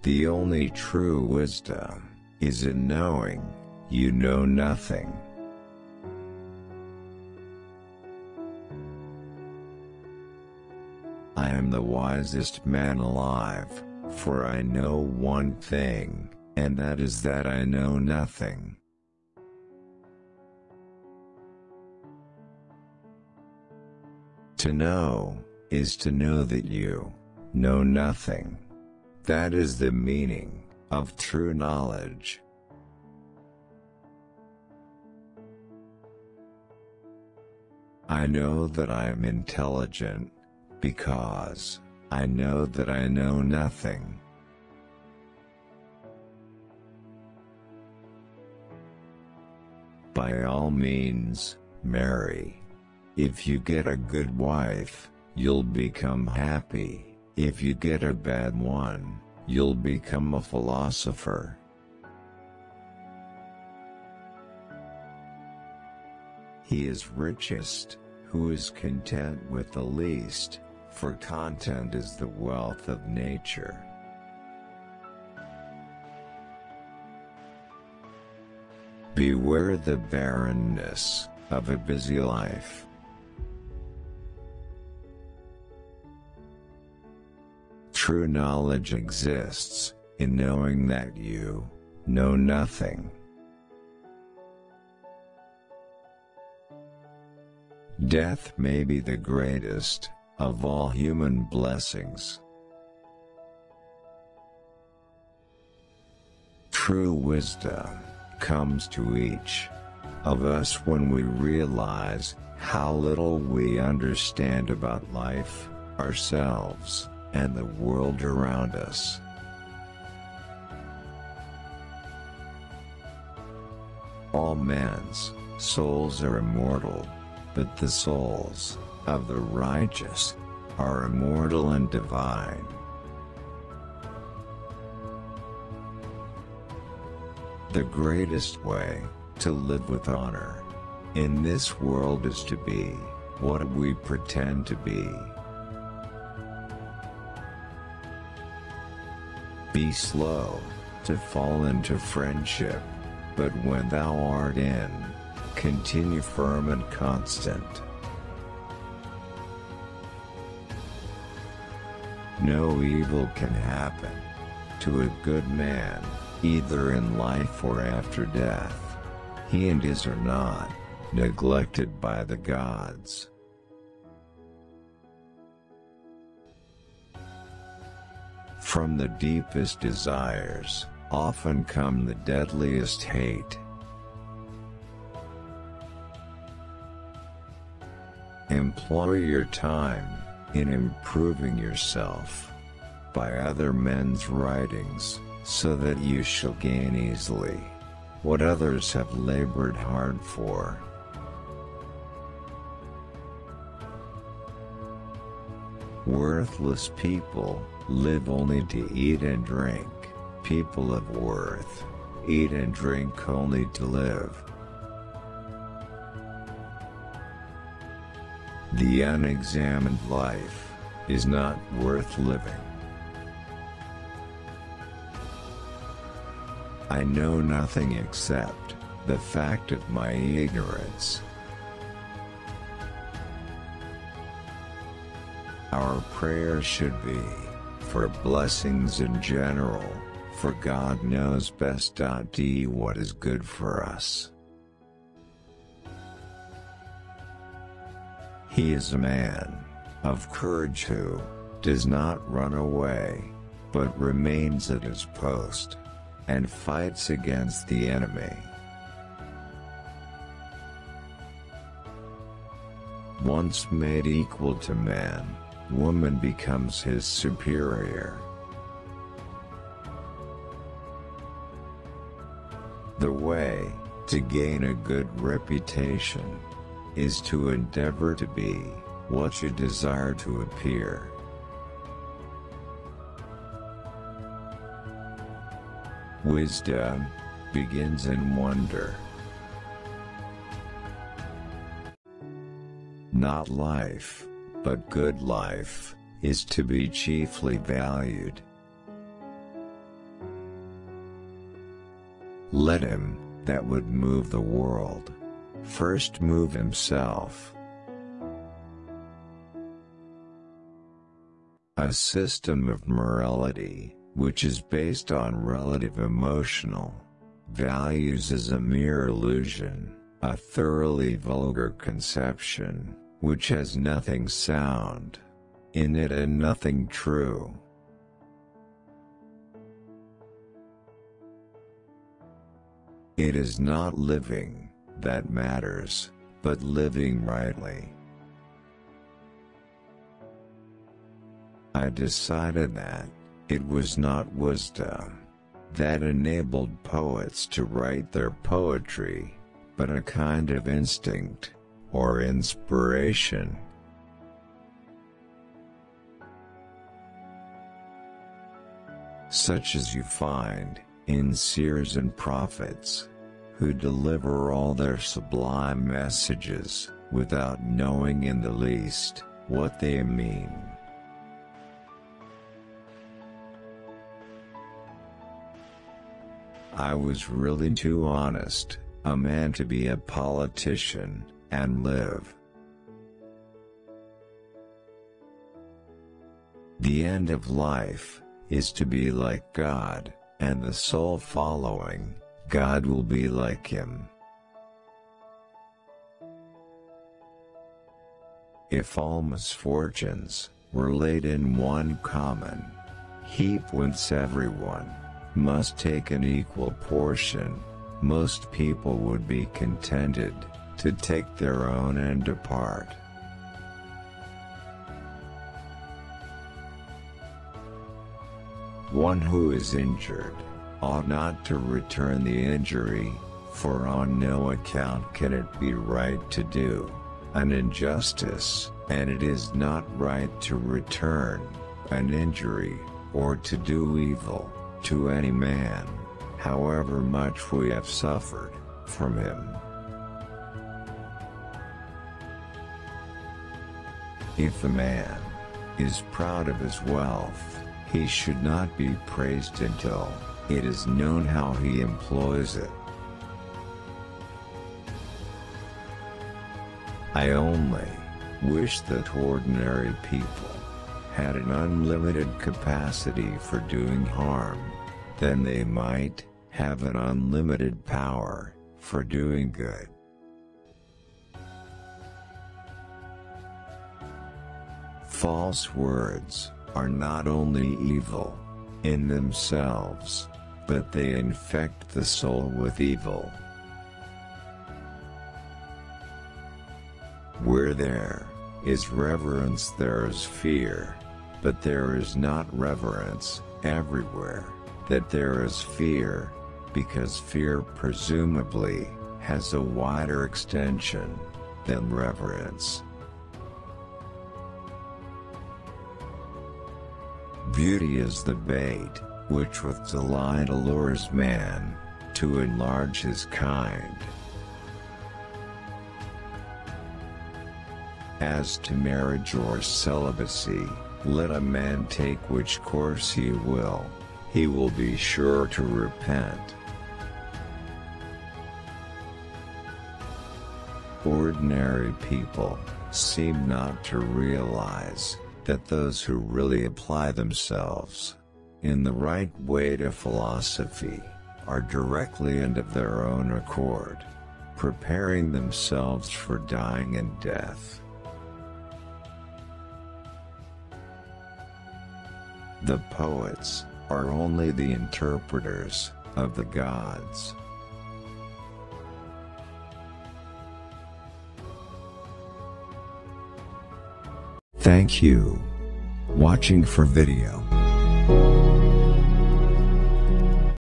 The only true wisdom is in knowing you know nothing. I am the wisest man alive, for I know one thing, and that is that I know nothing. To know is to know that you know nothing. That is the meaning of true knowledge. I know that I am intelligent, because I know that I know nothing. By all means, marry. If you get a good wife, you'll become happy. If you get a bad one, you'll become a philosopher. He is richest who is content with the least, for content is the wealth of nature. Beware the barrenness of a busy life. True knowledge exists in knowing that you know nothing. Death may be the greatest of all human blessings. True wisdom comes to each of us when we realize how little we understand about life, ourselves, and the world around us. All men's souls are immortal, but the souls of the righteous are immortal and divine. The greatest way to live with honor in this world is to be what we pretend to be. Be slow to fall into friendship, but when thou art in, continue firm and constant. No evil can happen to a good man, either in life or after death. He and his are not neglected by the gods. From the deepest desires often come the deadliest hate. Employ your time in improving yourself by other men's writings, so that you shall gain easily what others have labored hard for. Worthless people live only to eat and drink. People of worth eat and drink only to live. The unexamined life is not worth living. I know nothing except the fact of my ignorance. Our prayer should be for blessings in general, for God knows best. Do what is good for us. He is a man of courage who does not run away, but remains at his post and fights against the enemy. Once made equal to man, woman becomes his superior. The way to gain a good reputation is to endeavor to be what you desire to appear. Wisdom begins in wonder. Not life, but good life, is to be chiefly valued. Let him that would move the world first move himself. A system of morality, which is based on relative emotional values, is a mere illusion, a thoroughly vulgar conception, which has nothing sound in it and nothing true. It is not living that matters, but living rightly. I decided that it was not wisdom that enabled poets to write their poetry, but a kind of instinct or inspiration. Such as you find in seers and prophets, who deliver all their sublime messages without knowing in the least what they mean. I was really too honest a man to be a politician and live. The end of life is to be like God, and the soul following God will be like him. If all misfortunes were laid in one common heap whence everyone must take an equal portion, most people would be contented to take their own and depart. One who is injured ought not to return the injury, for on no account can it be right to do an injustice, and it is not right to return an injury, or to do evil to any man, however much we have suffered from him. If a man is proud of his wealth, he should not be praised until it is known how he employs it. I only wish that ordinary people had an unlimited capacity for doing harm, then they might have an unlimited power for doing good. False words are not only evil in themselves, but they infect the soul with evil. Where there is reverence, there is fear, but there is not reverence everywhere that there is fear, because fear presumably has a wider extension than reverence. Beauty is the bait which with delight allures man to enlarge his kind. As to marriage or celibacy, let a man take which course he will be sure to repent. Ordinary people seem not to realize that those who really apply themselves in the right way to philosophy are directly and of their own accord preparing themselves for dying and death. The poets are only the interpreters of the gods. Thank you watching for video.